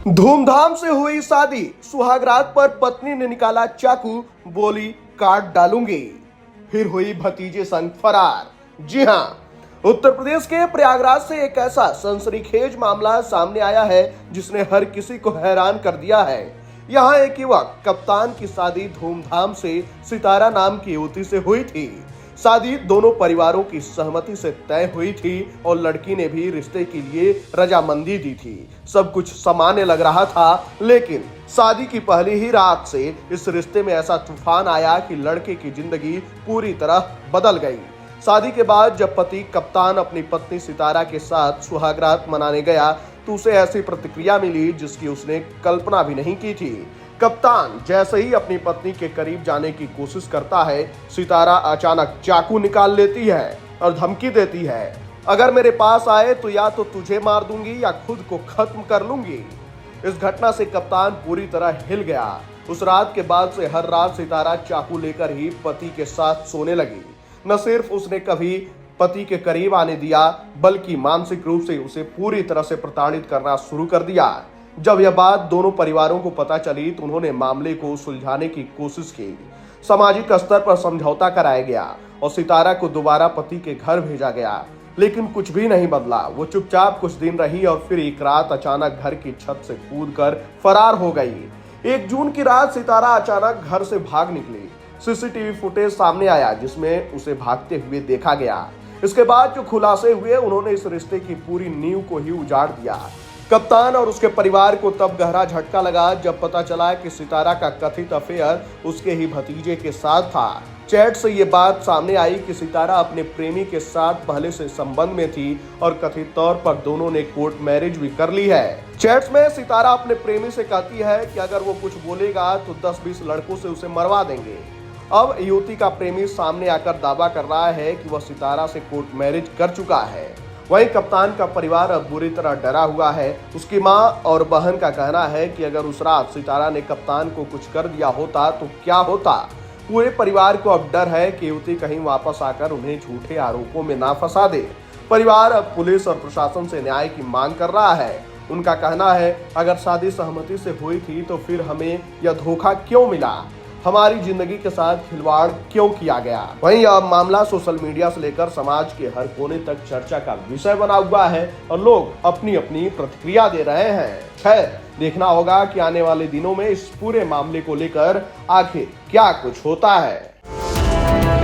धूमधाम से हुई शादी, सुहागरात पर पत्नी ने निकाला चाकू, बोली काट डालूंगी, फिर हुई भतीजे संग फरार। जी हां, उत्तर प्रदेश के प्रयागराज से एक ऐसा सनसनीखेज मामला सामने आया है जिसने हर किसी को हैरान कर दिया है। यहाँ एक युवक कप्तान की शादी धूमधाम से सितारा नाम की युवती से हुई थी। शादी दोनों परिवारों की सहमति से तय हुई थी और लड़की ने भी रिश्ते के लिए रजामंदी दी थी। सब कुछ सामान्य लग रहा था, लेकिन शादी की पहली ही रात से इस रिश्ते में ऐसा तूफान आया कि लड़के की जिंदगी पूरी तरह बदल गई। शादी के बाद जब पति कप्तान अपनी पत्नी सितारा के साथ सुहागरात मनाने गया तो उसे ऐसी प्रतिक्रिया मिली जिसकी उसने कल्पना भी नहीं की थी। कप्तान जैसे ही अपनी पत्नी के करीब जाने की कोशिश करता है, सितारा अचानक चाकू निकाल लेती है और धमकी देती है, अगर मेरे पास आए तो या तो तुझे मार दूंगी या खुद को खत्म कर लूंगी। इस घटना से कप्तान पूरी तरह हिल गया। उस रात के बाद से हर रात सितारा चाकू लेकर ही पति के साथ सोने लगी। न सिर्फ उसने कभी पति के करीब आने दिया, बल्कि मानसिक रूप से उसे पूरी तरह से प्रताड़ित करना शुरू कर दिया। जब यह बात दोनों परिवारों को पता चली तो उन्होंने मामले को सुलझाने की कोशिश की। सामाजिक स्तर पर समझौता कराया गया और सितारा को दोबारा पति के घर भेजा गया, लेकिन कुछ भी नहीं बदला। वो चुपचाप कुछ दिन रही और फिर एक रात अचानक घर की छत से कूदकर फरार हो गई। 1 जून की रात सितारा अचानक घर से भाग निकली। सीसीटीवी फुटेज सामने आया जिसमें उसे भागते हुए देखा गया। इसके बाद जो खुलासे हुए, उन्होंने इस रिश्ते की पूरी नींव को ही उजाड़ दिया। कप्तान और उसके परिवार को तब गहरा झटका लगा जब पता चला कि सितारा का कथित अफेयर उसके ही भतीजे के साथ था। चैट से ये बात सामने आई कि सितारा अपने प्रेमी के साथ पहले से संबंध में थी और कथित तौर पर दोनों ने कोर्ट मैरिज भी कर ली है। चैट्स में सितारा अपने प्रेमी से कहती है कि अगर वो कुछ बोलेगा तो 10-20 लड़कों से उसे मरवा देंगे। अब युवती का प्रेमी सामने आकर दावा कर रहा है कि वह सितारा से कोर्ट मैरिज कर चुका है। वहीं कप्तान का परिवार अब बुरी तरह डरा हुआ है। उसकी मां और बहन का कहना है कि अगर उस रात सितारा ने कप्तान को कुछ कर दिया होता तो क्या होता। पूरे परिवार को अब डर है कि युवती कहीं वापस आकर उन्हें झूठे आरोपों में ना फंसा दे। परिवार अब पुलिस और प्रशासन से न्याय की मांग कर रहा है। उनका कहना है, अगर शादी सहमति से हुई थी तो फिर हमें यह धोखा क्यों मिला, हमारी जिंदगी के साथ खिलवाड़ क्यों किया गया। वहीं यह मामला सोशल मीडिया से लेकर समाज के हर कोने तक चर्चा का विषय बना हुआ है और लोग अपनी अपनी प्रतिक्रिया दे रहे हैं। खैर, देखना होगा कि आने वाले दिनों में इस पूरे मामले को लेकर आखिर क्या कुछ होता है।